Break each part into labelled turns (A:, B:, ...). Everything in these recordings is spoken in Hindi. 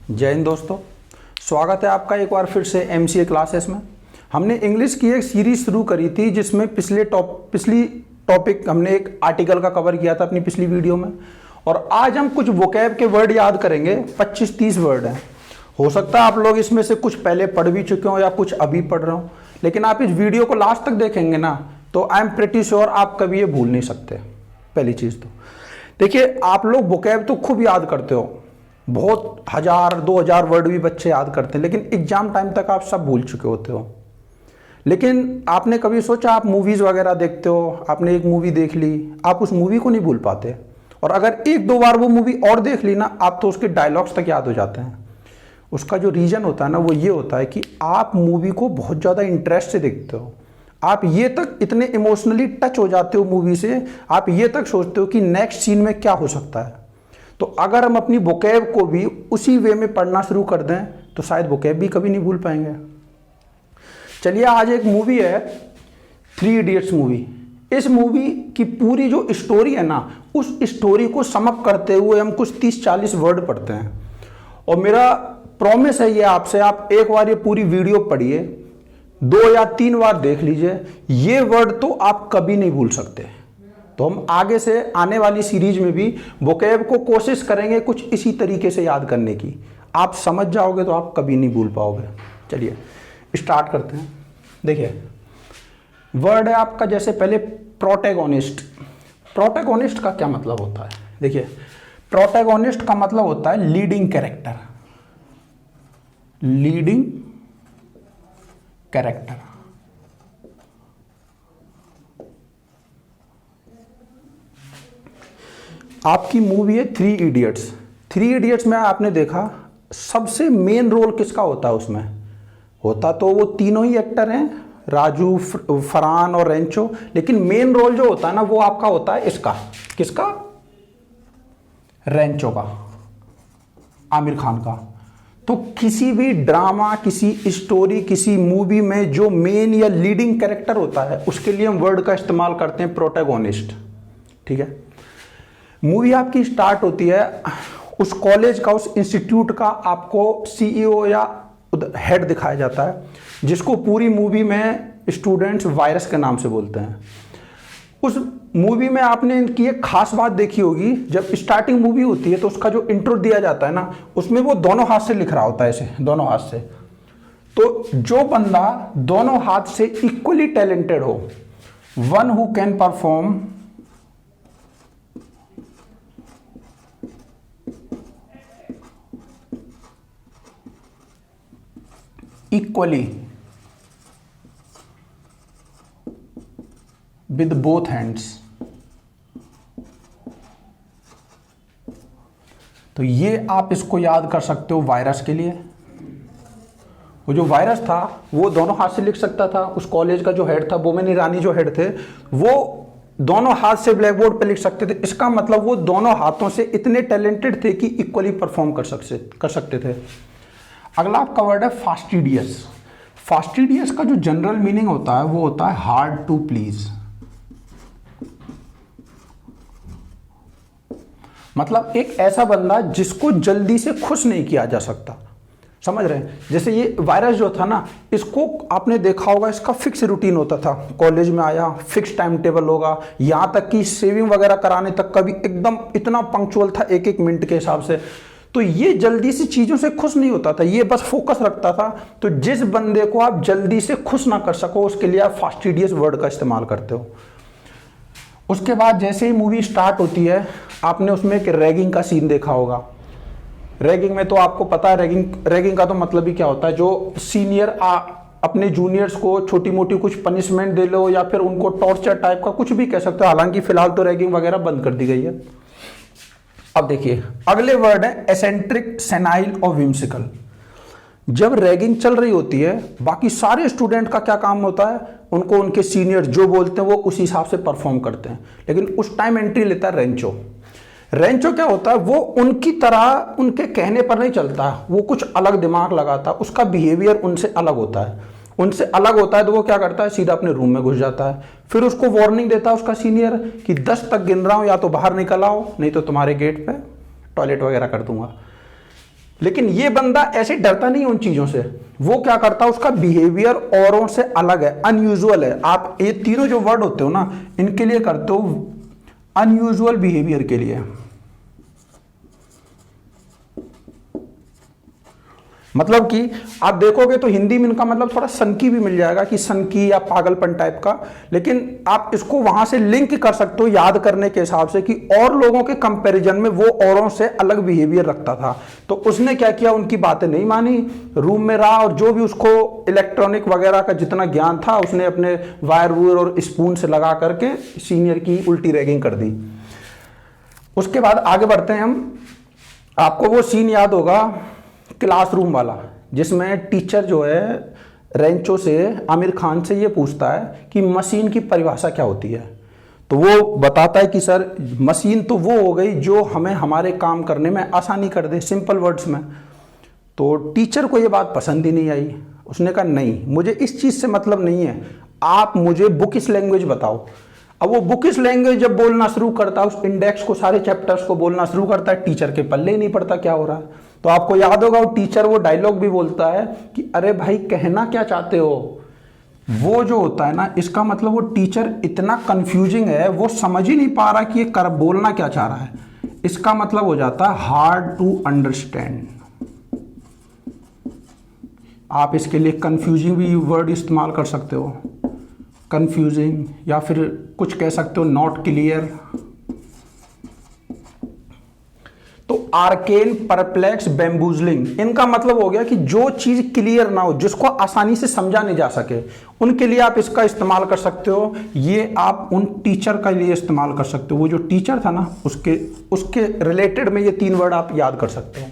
A: जय हिंद दोस्तों, स्वागत है आपका एक बार फिर से एमसीए क्लासेस में। हमने इंग्लिश की एक सीरीज शुरू करी थी जिसमें पिछली टॉपिक हमने एक आर्टिकल का कवर किया था अपनी पिछली वीडियो में, और आज हम कुछ वोकैब के वर्ड याद करेंगे। 25-30 वर्ड हैं। हो सकता है आप लोग इसमें से कुछ पहले पढ़ भी चुके हो या कुछ अभी पढ़ रहे हो, लेकिन आप इस वीडियो को लास्ट तक देखेंगे ना तो आई एम प्रिटी श्योर आप कभी ये भूल नहीं सकते। पहली चीज़ तो देखिए, आप लोग वोकैब तो खूब याद करते हो, बहुत 1000-2000 वर्ड भी बच्चे याद करते हैं, लेकिन एग्जाम टाइम तक आप सब भूल चुके होते हो। लेकिन आपने कभी सोचा, आप मूवीज़ वगैरह देखते हो, आपने एक मूवी देख ली, आप उस मूवी को नहीं भूल पाते, और अगर 1-2 बार वो मूवी और देख ली ना, आप तो उसके डायलॉग्स तक याद हो जाते हैं। उसका जो रीज़न होता है ना वो ये होता है कि आप मूवी को बहुत ज़्यादा इंटरेस्ट से देखते हो। आप ये तक इतने इमोशनली टच हो जाते हो मूवी से, आप ये तक सोचते हो कि नेक्स्ट सीन में क्या हो सकता है। तो अगर हम अपनी वोकैब को भी उसी वे में पढ़ना शुरू कर दें तो शायद वोकैब भी कभी नहीं भूल पाएंगे। चलिए, आज एक मूवी है 3 इडियट्स मूवी। इस मूवी की पूरी जो स्टोरी है ना, उस स्टोरी को समअप करते हुए हम कुछ 30-40 वर्ड पढ़ते हैं, और मेरा प्रॉमिस है ये आपसे, आप एक बार ये पूरी वीडियो पढ़िए, 2 या 3 बार देख लीजिए, ये वर्ड तो आप कभी नहीं भूल सकते। तो हम आगे से आने वाली सीरीज में भी वोकैब को कोशिश करेंगे कुछ इसी तरीके से याद करने की। आप समझ जाओगे तो आप कभी नहीं भूल पाओगे। चलिए स्टार्ट करते हैं। देखिए, वर्ड है आपका जैसे पहले प्रोटैगोनिस्ट। प्रोटैगोनिस्ट का क्या मतलब होता है? देखिए, प्रोटैगोनिस्ट का मतलब होता है लीडिंग कैरेक्टर। Leading character. आपकी मूवी है 3 इडियट्स। 3 इडियट्स में आपने देखा सबसे मेन रोल किसका होता है उसमें? होता तो वो तीनों ही एक्टर हैं, राजू, फरहान और रेंचो, लेकिन मेन रोल जो होता है ना वो आपका होता है इसका, किसका? रेंचो का, आमिर खान का। तो किसी भी ड्रामा, किसी स्टोरी, किसी मूवी में जो मेन या लीडिंग कैरेक्टर होता है उसके लिए हम वर्ड का इस्तेमाल करते हैं प्रोटैगोनिस्ट। ठीक है। मूवी आपकी स्टार्ट होती है, उस कॉलेज का, उस इंस्टीट्यूट का आपको सीईओ या हेड दिखाया जाता है, जिसको पूरी मूवी में स्टूडेंट्स वायरस के नाम से बोलते हैं। उस मूवी में आपने इनकी एक खास बात देखी होगी, जब स्टार्टिंग मूवी होती है तो उसका जो इंट्रो दिया जाता है ना, उसमें वो दोनों हाथ से लिख रहा होता है, ऐसे दोनों हाथ से। तो जो बंदा दोनों हाथ से इक्वली टैलेंटेड हो, one who can perform equally with both hands, तो ये आप इसको याद कर सकते हो वायरस के लिए। वो जो वायरस था वो दोनों हाथ से लिख सकता था, उस कॉलेज का जो हेड था, बोमन ईरानी जो हेड थे, वो दोनों हाथ से ब्लैक बोर्ड पे लिख सकते थे। इसका मतलब वो दोनों हाथों से इतने टैलेंटेड थे कि इक्वली परफॉर्म कर सकते थे। अगला आपका वर्ड है फास्टिडियस। फास्टिडियस का जो जनरल मीनिंग होता है वो होता है हार्ड टू प्लीज। मतलब एक ऐसा बंदा जिसको जल्दी से खुश नहीं किया जा सकता। समझ रहे हैं? जैसे ये वायरस जो था ना, इसको आपने देखा होगा, इसका फिक्स रूटीन होता था, कॉलेज में आया फिक्स टाइम टेबल होगा, यहां तक कि सेविंग वगैरह कराने तक का भी एकदम इतना पंक्चुअल था, 1-1 मिनट के हिसाब से। तो ये जल्दी से चीज़ों से खुश नहीं होता था, ये बस फोकस रखता था। तो जिस बंदे को आप जल्दी से खुश ना कर सको उसके लिए आप फास्टिडियस वर्ड का इस्तेमाल करते हो। उसके बाद जैसे ही मूवी स्टार्ट होती है, आपने उसमें एक रैगिंग का सीन देखा होगा। रैगिंग में तो आपको पता है रैगिंग का तो मतलब ही क्या होता है, जो सीनियर अपने जूनियर्स को छोटी मोटी कुछ पनिशमेंट दे लो या फिर उनको टॉर्चर टाइप का कुछ भी कह सकते हो। हालांकि फिलहाल तो रैगिंग वगैरह बंद कर दी गई है। अब देखिए, अगले वर्ड है एसेंट्रिक, सेनाइल और विम्सिकल। जब रैगिंग चल रही होती है, बाकी सारे स्टूडेंट का क्या काम होता है? उनको उनके सीनियर जो बोलते हैं वो उस हिसाब से परफॉर्म करते हैं, लेकिन उस टाइम एंट्री लेता है रेंचो। रेंचो क्या होता है? वो उनकी तरह उनके कहने पर नहीं चलता, वो कुछ अलग दिमाग लगाता है, उसका बिहेवियर उनसे अलग होता है। उनसे अलग होता है तो वो क्या करता है, सीधा अपने रूम में घुस जाता है। फिर उसको वार्निंग देता है उसका सीनियर कि 10 तक गिन रहा हूं, या तो बाहर निकल आओ नहीं तो तुम्हारे गेट पे टॉयलेट वगैरह कर दूंगा। लेकिन ये बंदा ऐसे डरता नहीं उन चीजों से। वो क्या करता है, उसका बिहेवियर औरों से अलग है, अनयूजुअल है। आप ये तीनों जो वर्ड होते हो ना, इनके लिए करते हो अनयूजुअल बिहेवियर के लिए। मतलब कि आप देखोगे तो हिंदी में इनका मतलब थोड़ा सनकी भी मिल जाएगा, कि सनकी या पागलपन टाइप का, लेकिन आप इसको वहां से लिंक कर सकते हो याद करने के हिसाब से, कि और लोगों के कंपैरिजन में वो औरों से अलग बिहेवियर रखता था। तो उसने क्या किया, उनकी बातें नहीं मानी, रूम में रहा, और जो भी उसको इलेक्ट्रॉनिक वगैरह का जितना ज्ञान था उसने अपने वायर वूर और स्पून से लगा करके सीनियर की उल्टी रैगिंग कर दी। उसके बाद आगे बढ़ते हैं हम। आपको वो सीन याद होगा क्लासरूम वाला, जिसमें टीचर जो है रेंचो से, आमिर खान से ये पूछता है कि मशीन की परिभाषा क्या होती है। तो वो बताता है कि सर मशीन तो वो हो गई जो हमें हमारे काम करने में आसानी कर दे, सिंपल वर्ड्स में। तो टीचर को ये बात पसंद ही नहीं आई। उसने कहा नहीं, मुझे इस चीज़ से मतलब नहीं है, आप मुझे बुकिश लैंग्वेज बताओ। अब वो बुकिश लैंग्वेज जब बोलना शुरू करता है, उस इंडेक्स को, सारे चैप्टर्स को बोलना शुरू करता है, टीचर के पल्ले ही नहीं पड़ता क्या हो रहा है। तो आपको याद होगा वो टीचर वो डायलॉग भी बोलता है कि अरे भाई कहना क्या चाहते हो। वो जो होता है ना, इसका मतलब वो टीचर इतना कंफ्यूजिंग है, वो समझ ही नहीं पा रहा कि ये कर बोलना क्या चाह रहा है। इसका मतलब हो जाता है हार्ड टू अंडरस्टैंड। आप इसके लिए कंफ्यूजिंग भी वर्ड इस्तेमाल कर सकते हो, कंफ्यूजिंग, या फिर कुछ कह सकते हो नॉट क्लियर। तो आर्केन, परप्लेक्स, बेम्बूजलिंग, इनका मतलब हो गया कि जो चीज क्लियर ना हो, जिसको आसानी से समझा नहीं जा सके, उनके लिए आप इसका इस्तेमाल कर सकते हो। ये आप उन टीचर के लिए इस्तेमाल कर सकते हो। वो जो टीचर था ना, उसके रिलेटेड में ये 3 वर्ड आप याद कर सकते हो।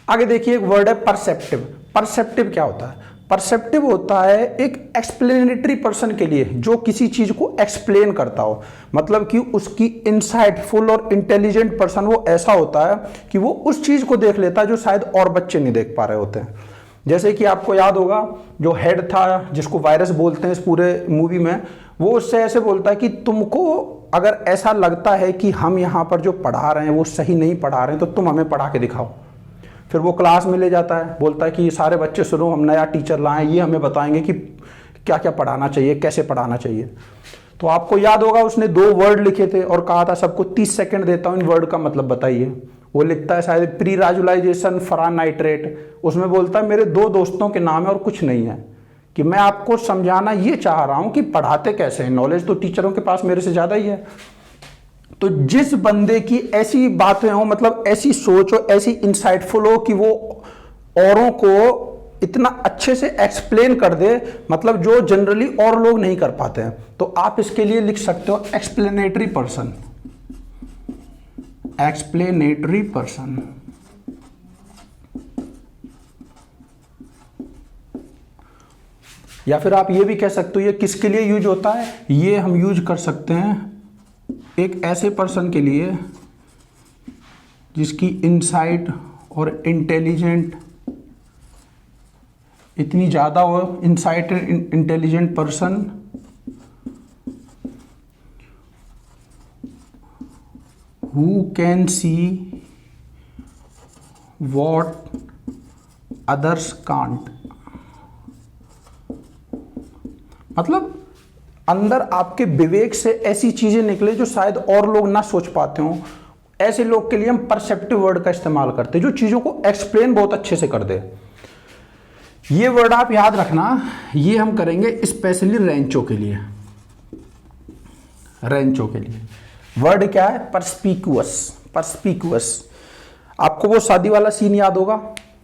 A: आगे देखिए, एक वर्ड है परसेप्टिव। परसेप्टिव क्या होता है? परसेप्टिव होता है एक एक्सप्लेनेटरी पर्सन के लिए, जो किसी चीज को एक्सप्लेन करता हो। मतलब कि उसकी इनसाइटफुल और इंटेलिजेंट पर्सन वो ऐसा होता है कि वो उस चीज को देख लेता है जो शायद और बच्चे नहीं देख पा रहे होते हैं। जैसे कि आपको याद होगा जो हेड था, जिसको वायरस बोलते हैं इस पूरे मूवी में, वो उससे ऐसे बोलता है कि तुमको अगर ऐसा लगता है कि हम यहाँ पर जो पढ़ा रहे हैं वो सही नहीं पढ़ा रहे हैं, तो तुम हमें पढ़ा के दिखाओ। फिर वो क्लास में ले जाता है, बोलता है कि सारे बच्चे सुनो, हम नया टीचर लाए, ये हमें बताएंगे कि क्या क्या पढ़ाना चाहिए, कैसे पढ़ाना चाहिए। तो आपको याद होगा उसने 2 वर्ड लिखे थे और कहा था सबको 30 सेकंड देता हूं, इन वर्ड का मतलब बताइए। वो लिखता है शायद प्री राजुलाइजेशन फरान नाइट्रेट। उसमें बोलता है मेरे 2 दोस्तों के नाम है और कुछ नहीं है, कि मैं आपको समझाना ये चाह रहा हूं कि पढ़ाते कैसे हैं। नॉलेज तो टीचरों के पास मेरे से ज़्यादा ही है। तो जिस बंदे की ऐसी बातें हो, मतलब ऐसी सोच हो, ऐसी इंसाइटफुल हो कि वो औरों को इतना अच्छे से एक्सप्लेन कर दे, मतलब जो जनरली और लोग नहीं कर पाते हैं, तो आप इसके लिए लिख सकते हो एक्सप्लेनेटरी पर्सन। Explanatory person. या फिर आप ये भी कह सकते हो ये किसके लिए यूज होता है, ये हम यूज कर सकते हैं एक ऐसे पर्सन के लिए जिसकी इनसाइट और इंटेलिजेंट इतनी ज़्यादा हो। Insight intelligent person who can see what others can't. मतलब अंदर आपके विवेक से ऐसी चीजें निकले जो शायद और लोग ना सोच पाते हों। ऐसे लोग के लिए हम परसेप्टिव वर्ड का इस्तेमाल करते हैं, जो चीजों को एक्सप्लेन बहुत अच्छे से कर दे। ये वर्ड आप याद रखना, ये हम करेंगे स्पेशली रेंचो के लिए। रेंचो के लिए वर्ड क्या है? परस्पिक्यूअस। परस्पिक्यूअस। आपको वो शादी वाला सीन याद होगा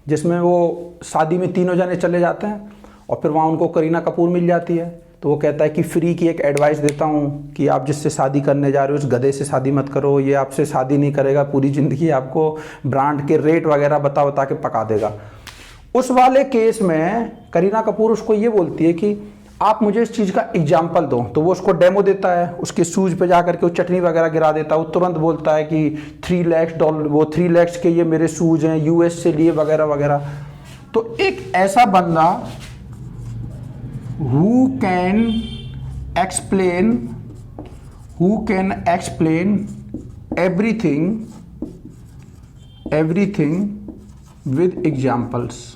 A: जिसमें वो शादी में तीनों जने चले जाते हैं और फिर वहां उनको करीना कपूर मिल जाती है। तो वो कहता है कि फ्री की एक एडवाइस देता हूँ कि आप जिससे शादी करने जा रहे हो उस गधे से शादी मत करो, ये आपसे शादी नहीं करेगा, पूरी ज़िंदगी आपको ब्रांड के रेट वगैरह बता बता के पका देगा। उस वाले केस में करीना कपूर उसको ये बोलती है कि आप मुझे इस चीज़ का एग्जाम्पल दो। तो वो उसको डेमो देता है, उसके शूज़ पे जा करके वो चटनी वगैरह गिरा देता है। वो तुरंत बोलता है कि $3 लाख, वो 3 लाख के ये मेरे शूज़ हैं, US से लिए वगैरह वगैरह। तो एक ऐसा बंदा who can explain everything with examples.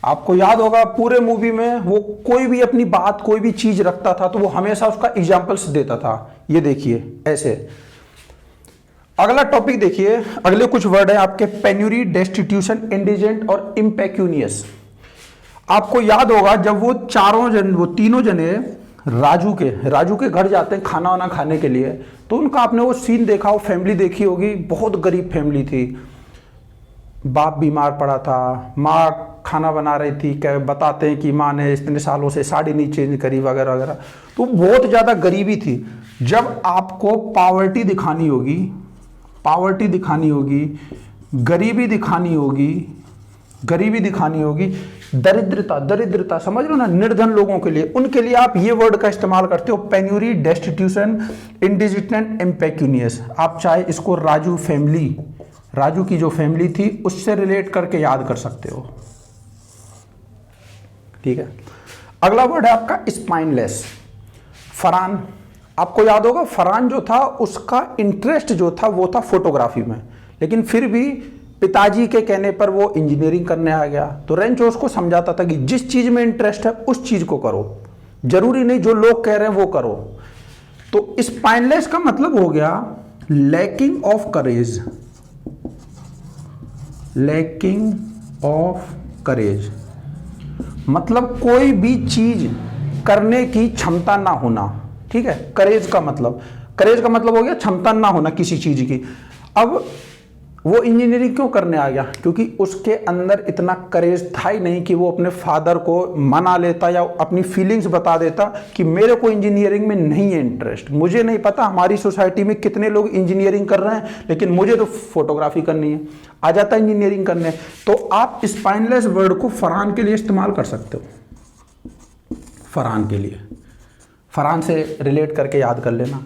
A: आपको याद होगा पूरे मूवी में वो कोई भी अपनी बात कोई भी चीज रखता था तो वो हमेशा उसका एग्जाम्पल्स देता था। ये देखिए ऐसे। अगला टॉपिक देखिए, अगले कुछ वर्ड है आपके, पेन्यूरी, डेस्टिट्यूशन, इंडिजेंट और इम्पेक्यूनियस। आपको याद होगा जब वो तीनों जने राजू के घर जाते हैं खाना वाना खाने के लिए, तो उनका आपने वो सीन देखा, वो फैमिली देखी होगी, बहुत गरीब फैमिली थी। बाप बीमार पड़ा था, माँ खाना बना रही थी, क्या बताते हैं कि माँ ने इतने सालों से साड़ी नहीं चेंज करी वगैरह वगैरह, तो बहुत ज़्यादा गरीबी थी। जब आपको पावर्टी दिखानी होगी, गरीबी दिखानी होगी, दरिद्रता समझ लो ना, निर्धन लोगों के लिए, उनके लिए आप ये वर्ड का इस्तेमाल करते हो, पेन्यूरी, डेस्टिट्यूशन, इंडिजिटेंट, इम्पेक्यूनियस। आप चाहे इसको राजू की जो फैमिली थी उससे रिलेट करके याद कर सकते हो, ठीक है। अगला वर्ड है आपका स्पाइनलेस, फरहान। आपको याद होगा फरहान जो था उसका इंटरेस्ट जो था वो था फोटोग्राफी में, लेकिन फिर भी पिताजी के कहने पर वो इंजीनियरिंग करने आ गया। तो रेंचो उसको समझाता था कि जिस चीज में इंटरेस्ट है उस चीज को करो, जरूरी नहीं जो लोग कह रहे हैं वो करो। तो स्पाइनलेस का मतलब हो गया लैकिंग ऑफ करेज, मतलब कोई भी चीज करने की क्षमता ना होना, ठीक है। करेज का मतलब हो गया क्षमता ना होना किसी चीज की। अब वो इंजीनियरिंग क्यों करने आ गया? क्योंकि उसके अंदर इतना करेज था ही नहीं कि वो अपने फादर को मना लेता या अपनी फीलिंग्स बता देता कि मेरे को इंजीनियरिंग में नहीं है इंटरेस्ट। मुझे नहीं पता हमारी सोसाइटी में कितने लोग इंजीनियरिंग कर रहे हैं, लेकिन मुझे तो फोटोग्राफी करनी है, आ जाता इंजीनियरिंग करने। तो आप स्पाइनलेस वर्ड को फरहान के लिए इस्तेमाल कर सकते हो, फरहान के लिए, फरहान से रिलेट करके याद कर लेना।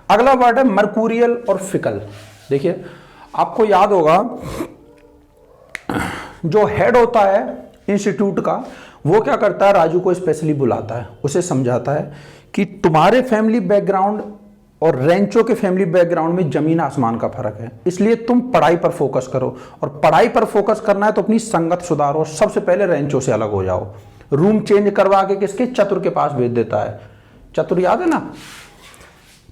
A: अगला वर्ड है मर्कूरियल और फिकल। देखिए आपको याद होगा जो हेड होता है इंस्टीट्यूट का, वो क्या करता है, राजू को स्पेशली बुलाता है, उसे समझाता है कि तुम्हारे फैमिली बैकग्राउंड और रेंचो के फैमिली बैकग्राउंड में जमीन आसमान का फर्क है, इसलिए तुम पढ़ाई पर फोकस करो, और पढ़ाई पर फोकस करना है तो अपनी संगत सुधारो, सबसे पहले रेंचो से अलग हो जाओ। रूम चेंज करवा के किसके, चतुर के पास भेज देता है। चतुर याद है ना?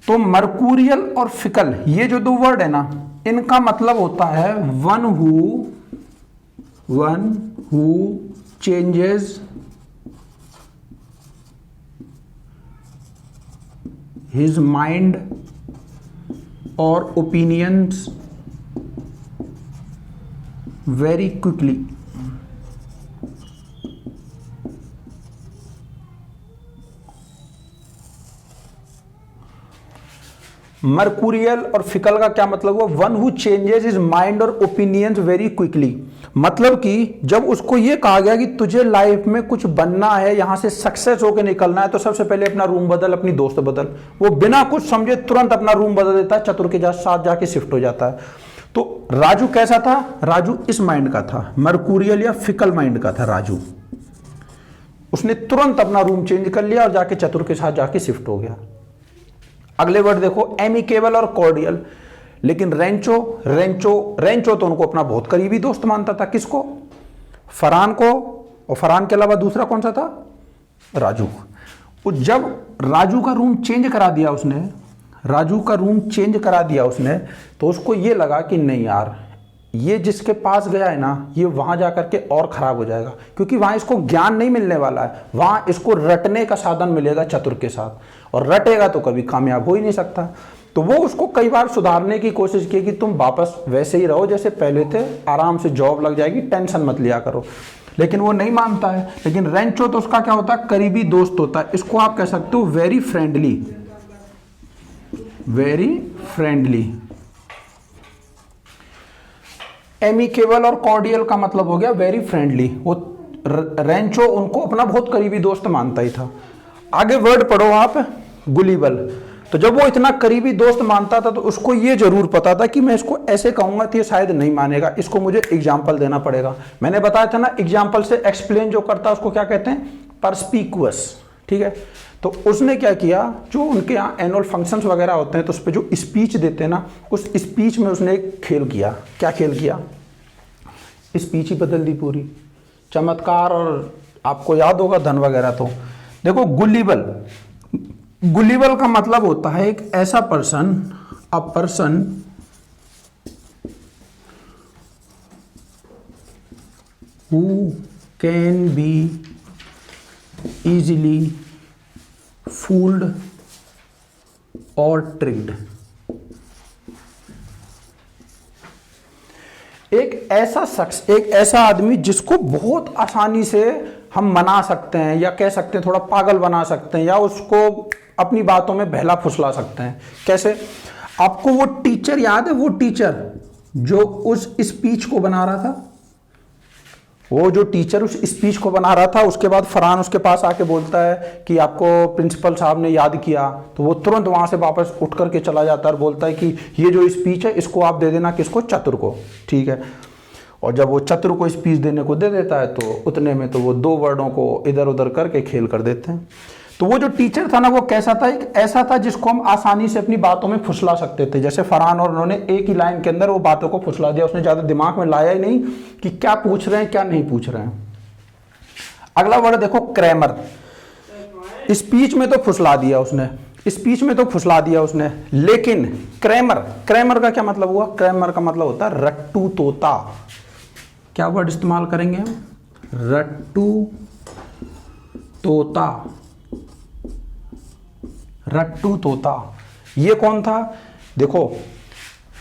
A: तो मर्कूरियल और फिकल ये जो दो वर्ड है ना, इनका मतलब होता है one who changes his mind और ओपिनियंस वेरी क्विकली। मर्कूरियल और फिकल का क्या मतलब हुआ? One who changes his mind और ओपिनियंस वेरी क्विकली, मतलब कि जब उसको ये कहा गया कि तुझे लाइफ में कुछ बनना है, यहां से सक्सेस होकर निकलना है, तो सबसे पहले अपना रूम बदल, अपनी दोस्त बदल, वो बिना कुछ समझे तुरंत अपना रूम बदल देता है, चतुर के साथ जाके शिफ्ट हो जाता है। तो राजू कैसा था? राजू इस माइंड का था, मर्कूरियल या फिकल माइंड का था राजू। उसने तुरंत अपना रूम चेंज कर लिया और जाके चतुर के साथ जाके शिफ्ट हो गया। अगले वर्ड देखो, एमिकेबल और कॉर्डियल। लेकिन रेंचो तो उनको अपना बहुत करीबी दोस्त मानता था। किसको? फरहान को, और फरहान के अलावा दूसरा कौन सा था? राजू। जब राजू का रूम चेंज करा दिया उसने, तो उसको ये लगा कि नहीं यार, ये जिसके पास गया है ना, ये वहां जाकर के और खराब हो जाएगा, क्योंकि वहां इसको ज्ञान नहीं मिलने वाला है, वहां इसको रटने का साधन मिलेगा चतुर के साथ, और रटेगा तो कभी कामयाब हो ही नहीं सकता। तो वो उसको कई बार सुधारने की कोशिश की कि तुम वापस वैसे ही रहो जैसे पहले थे, आराम से जॉब लग जाएगी, टेंशन मत लिया करो, लेकिन वो नहीं मानता है। लेकिन रेंचो तो उसका क्या होता है? करीबी दोस्त होता है। इसको आप कह सकते हो वेरी फ्रेंडली। एमिकेबल और कॉर्डियल का मतलब हो गया वेरी फ्रेंडली। वो रेंचो उनको अपना बहुत करीबी दोस्त मानता ही था। आगे वर्ड पढ़ो आप, गुलिबल। तो जब वो इतना करीबी दोस्त मानता था तो उसको ये जरूर पता था कि मैं इसको ऐसे कहूंगा तो ये शायद नहीं मानेगा, इसको मुझे एग्जाम्पल देना पड़ेगा। मैंने बताया था ना, एग्जाम्पल से एक्सप्लेन जो करता है उसको क्या कहते हैं? परस्पिकुअस, ठीक है। तो उसने क्या किया, जो उनके यहाँ एनुअल फंक्शंस वगैरह होते हैं तो उस पर जो स्पीच देते हैं ना, उस स्पीच में उसने एक खेल किया। क्या खेल किया? स्पीच ही बदल दी पूरी। चमत्कार। और आपको याद होगा धन वगैरह। तो देखो गुलिबल, गुलिबल का मतलब होता है एक ऐसा person, a person who can be easily fooled और ट्रिक्ड। एक ऐसा शख्स, एक ऐसा आदमी जिसको बहुत आसानी से हम मना सकते हैं, या कह सकते हैं थोड़ा पागल बना सकते हैं, या उसको अपनी बातों में बहला फुसला सकते हैं। कैसे? आपको वो टीचर याद है, वो टीचर जो उस स्पीच को बना रहा था, वो जो टीचर उस स्पीच को बना रहा था, उसके बाद फरहान उसके पास आके बोलता है कि आपको प्रिंसिपल साहब ने याद किया, तो वो तुरंत वहां से वापस उठ करके चला जाता है और बोलता है कि ये जो स्पीच है इसको आप दे देना किसको? चतुर को। ठीक है। और जब वो चतुर को स्पीच देने को दे देता है तो उतने में तो वो 2 वर्डों को इधर उधर करके खेल कर देते हैं। तो वो जो टीचर था ना, वो कैसा था? एक ऐसा था जिसको हम आसानी से अपनी बातों में फुसला सकते थे। जैसे फरहान और उन्होंने एक ही लाइन के अंदर वो बातों को फुसला दिया, उसने ज्यादा दिमाग में लाया ही नहीं कि क्या पूछ रहे हैं क्या नहीं पूछ रहे हैं। अगला वर्ड देखो, क्रैमर। स्पीच में तो फुसला दिया उसने, स्पीच में तो फुसला दिया उसने, लेकिन क्रैमर, क्रैमर का क्या मतलब हुआ? क्रैमर का मतलब होता है रट्टू तोता। क्या वर्ड इस्तेमाल करेंगे हम? रट्टू तोता। रट्टू तोता। ये कौन था? देखो,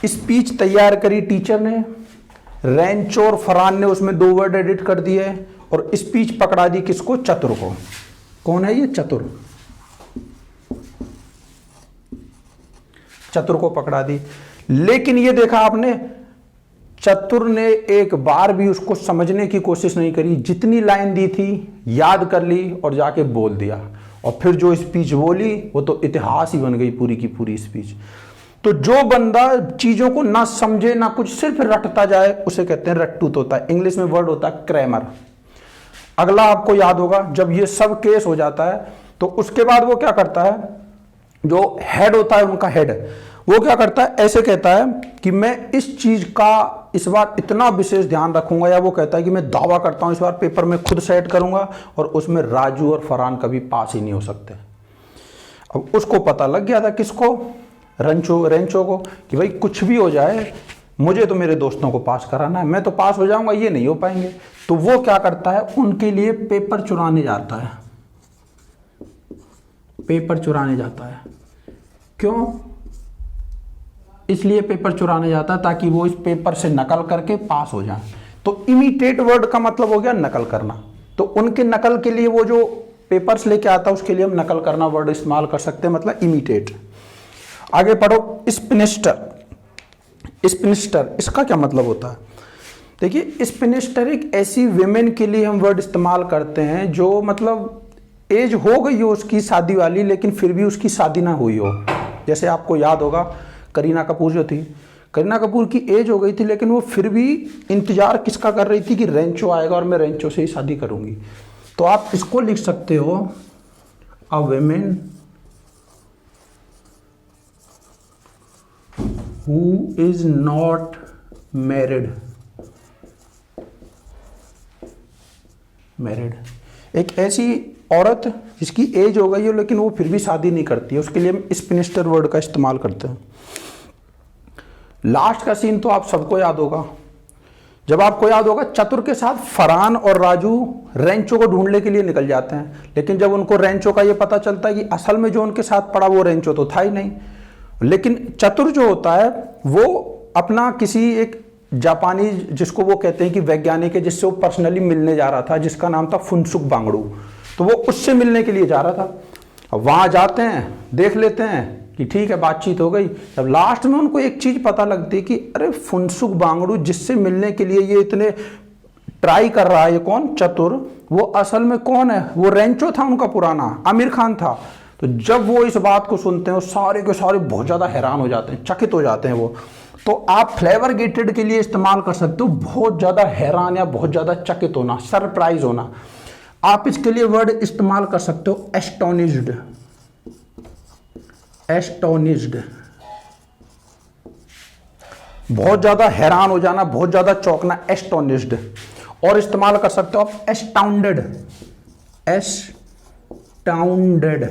A: स्पीच तैयार करी टीचर ने, रेंचो और फरहान ने उसमें 2 वर्ड एडिट कर दिए और स्पीच पकड़ा दी किसको? चतुर को। कौन है ये? चतुर। चतुर को पकड़ा दी। लेकिन ये देखा आपने, चतुर ने एक बार भी उसको समझने की कोशिश नहीं करी। जितनी लाइन दी थी याद कर ली और जाके बोल दिया, और फिर जो स्पीच बोली वो तो इतिहास ही बन गई पूरी की पूरी स्पीच। तो जो बंदा चीजों को ना समझे ना कुछ, सिर्फ रटता जाए, उसे कहते हैं रट्टू तोता। इंग्लिश में वर्ड होता है क्रैमर। अगला आपको याद होगा, जब ये सब केस हो जाता है तो उसके बाद वो क्या करता है? जो हेड होता है उनका, हेड, वो क्या करता है? ऐसे कहता है कि मैं इस चीज का इस बार इतना विशेष ध्यान रखूंगा, या वो कहता है कि मैं दावा करता हूं इस बार पेपर में खुद सेट करूंगा और उसमें राजू और फरहान कभी पास ही नहीं हो सकते। अब उसको पता लग गया था, किसको? रेंचो को, कि भाई कुछ भी हो जाए मुझे तो मेरे दोस्तों को पास कराना है, मैं तो पास हो जाऊंगा, ये नहीं हो पाएंगे। तो वो क्या करता है? उनके लिए पेपर चुराने जाता है। पेपर चुराने जाता है। क्यों? इसलिए पेपर चुराने जाता है ताकि वो इस पेपर से नकल करके पास हो जाए। तो इमिटेट वर्ड का मतलब हो गया नकल करना। तो उनके नकल के लिए वो जो पेपर्स लेके आता है उसके लिए हम नकल करना वर्ड इस्तेमाल कर सकते हैं, मतलब इमिटेट। आगे पढ़ो, स्पिनिस्टर। स्पिनिस्टर, इसका क्या मतलब होता है? देखिए, स्पिनिस्टर एक ऐसी विमेन के लिए हम वर्ड इस्तेमाल करते हैं जो मतलब एज हो गई हो उसकी शादी वाली, लेकिन फिर भी उसकी शादी ना हुई हो। जैसे आपको याद होगा, करीना कपूर जो थी, करीना कपूर की एज हो गई थी, लेकिन वो फिर भी इंतजार किसका कर रही थी कि रेंचो आएगा और मैं रेंचो से ही शादी करूंगी। तो आप इसको लिख सकते हो, a woman who is not married. एक ऐसी औरत जिसकी एज हो गई हो लेकिन वो फिर भी शादी नहीं करती है, उसके लिए हम स्पिनिस्टर वर्ड का इस्तेमाल करते हैं। लास्ट का सीन तो आप सबको याद होगा। जब आपको याद होगा, चतुर के साथ फरहान और राजू रेंचो को ढूंढने के लिए निकल जाते हैं, लेकिन जब उनको रेंचो का ये पता चलता है कि असल में जो उनके साथ पड़ा वो रेंचो तो था ही नहीं। लेकिन चतुर जो होता है वो अपना किसी एक जापानी, जिसको वो कहते हैं कि वैज्ञानिक है, जिससे वो पर्सनली मिलने जा रहा था, जिसका नाम था फुनसुक बांगड़ू, तो वो उससे मिलने के लिए जा रहा था। अब वहां जाते हैं, देख लेते हैं कि ठीक है, बातचीत हो गई। जब लास्ट में उनको एक चीज पता लगती है कि अरे फुनसुक बांगड़ू जिससे मिलने के लिए ये इतने ट्राई कर रहा है, ये कौन? चतुर, वो असल में कौन है? वो रेंचो था उनका पुराना, आमिर खान था। तो जब वो इस बात को सुनते हैं, वो सारे के सारे बहुत ज्यादा हैरान हो जाते हैं, चकित हो जाते हैं वो। तो आप फ्लेवर गेटेड के लिए इस्तेमाल कर सकते हो, बहुत ज्यादा हैरान या बहुत ज्यादा चकित होना, सरप्राइज होना। आप इसके लिए वर्ड इस्तेमाल कर सकते हो एस्टोनिश्ड, एस्टोनिश्ड, बहुत ज्यादा हैरान हो जाना, बहुत ज्यादा चौंकना, एस्टोनिश्ड। और इस्तेमाल कर सकते हो आप एस्टाउंडेड, एस्टाउंडेड,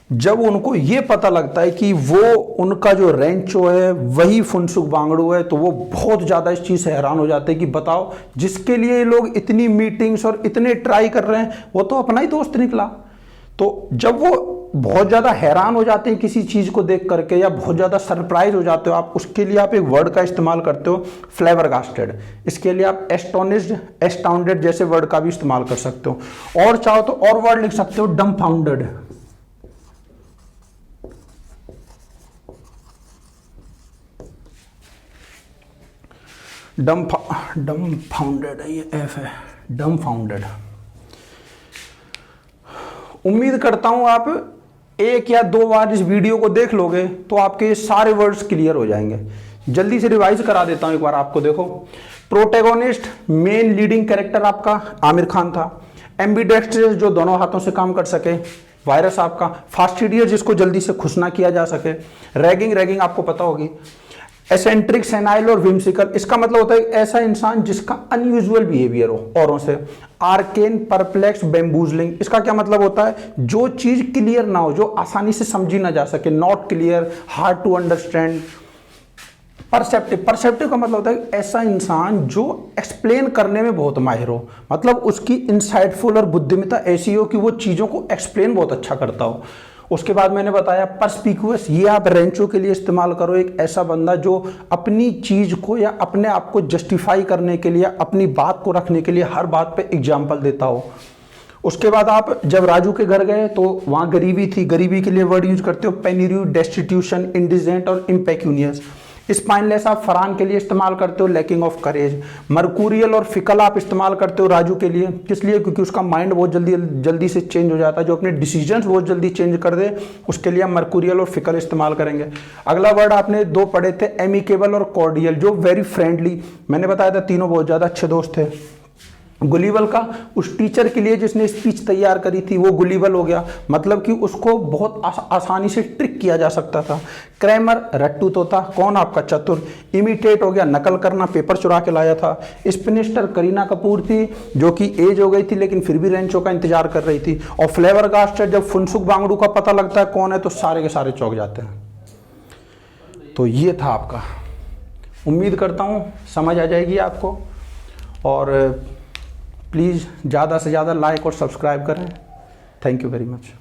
A: जब उनको ये पता लगता है कि वो उनका जो रेंचो है वही फुनसुक वांगडू है, तो वो बहुत ज्यादा इस चीज से हैरान हो जाते हैं कि बताओ, जिसके लिए ये लोग इतनी मीटिंग्स और इतने ट्राई कर रहे हैं वो तो अपना ही दोस्त निकला। तो जब वो बहुत ज्यादा हैरान हो जाते हैं किसी चीज को देख करके, या बहुत ज्यादा सरप्राइज हो जाते हो आप, उसके लिए आप एक वर्ड का इस्तेमाल करते हो फ्लेबरगास्टेड। इसके लिए आप एस्टोनिश्ड, एस्टाउंडेड जैसे वर्ड का भी इस्तेमाल कर सकते हो। और चाहो तो और वर्ड लिख सकते हो डम्फाउंडेड, डम्फाउंडेड है, ये एफ है, डम्फाउंडेड। उम्मीद करता हूं आप एक या दो बार इस वीडियो को देख लोगे तो आपके ये सारे वर्ड्स क्लियर हो जाएंगे। जल्दी से रिवाइज करा देता हूं एक बार आपको। देखो, प्रोटैगोनिस्ट, मेन लीडिंग कैरेक्टर आपका आमिर खान था। एम्बीडेक्स्ट्रस, जो दोनों हाथों से काम कर सके। वायरस आपका फास्टिडियस, जिसको जल्दी से खुश ना किया जा सके। रैगिंग, रैगिंग आपको पता होगी। एसेंट्रिक, सेनाइल और विम्सिकल, इसका मतलब होता है ऐसा इंसान जिसका अनयूजुअल बिहेवियर हो औरों से। आर्केन, परप्लेक्स, बेम्बूजलिंग, इसका क्या मतलब होता है, जो चीज क्लियर ना हो, जो आसानी से समझी ना जा सके। Not clear, hard to understand. Perceptive, perceptive का मतलब होता है ऐसा इंसान जो एक्सप्लेन करने में बहुत माहिर हो, मतलब उसकी इंसाइटफुल और बुद्धिमत्ता ऐसी हो कि वो चीजों को एक्सप्लेन बहुत अच्छा करता हो। उसके बाद मैंने बताया परस्पिक्यूअस, ये आप रेंचो के लिए इस्तेमाल करो। एक ऐसा बंदा जो अपनी चीज को या अपने आप को जस्टिफाई करने के लिए, अपनी बात को रखने के लिए हर बात पे एग्जाम्पल देता हो। उसके बाद आप जब राजू के घर गए तो वहां गरीबी थी, गरीबी के लिए वर्ड यूज करते हो पेनिरी, डेस्टिट्यूशन, इंडिजेंट और इम्पेक्यूनियस। स्पाइनलेस आप फरहान के लिए इस्तेमाल करते हो लैकिंग ऑफ करेज। मर्कूरियल और फिकल आप इस्तेमाल करते हो राजू के लिए, किस लिए, क्योंकि उसका माइंड बहुत जल्दी से चेंज हो जाता है, जो अपने डिसीजंस बहुत जल्दी चेंज कर दे, उसके लिए हम मर्कूरियल और फिकल इस्तेमाल करेंगे। अगला वर्ड आपने दो पढ़े थे, एमिकेबल और कॉर्डियल, जो वेरी फ्रेंडली। मैंने बताया था तीनों बहुत ज्यादा अच्छे दोस्त थे। गुलीबल का उस टीचर के लिए जिसने स्पीच तैयार करी थी वो गुलीबल हो गया, मतलब कि उसको बहुत आसानी से ट्रिक किया जा सकता था। क्रैमर, रट्टू तोता, कौन आपका चतुर। इमिटेट हो गया, नकल करना, पेपर चुरा के लाया था। स्पिनिस्टर करीना कपूर थी, जो कि एज हो गई थी लेकिन फिर भी रेंचो का इंतजार कर रही थी। और फ्लेबरगास्टेड, जब फुनसुक वांगडू का पता लगता है कौन है तो सारे के सारे चौंक जाते हैं। तो ये था आपका, उम्मीद करता हूँ समझ आ जाएगी आपको। और प्लीज़ ज़्यादा से ज़्यादा लाइक और सब्सक्राइब करें। Thank you very much.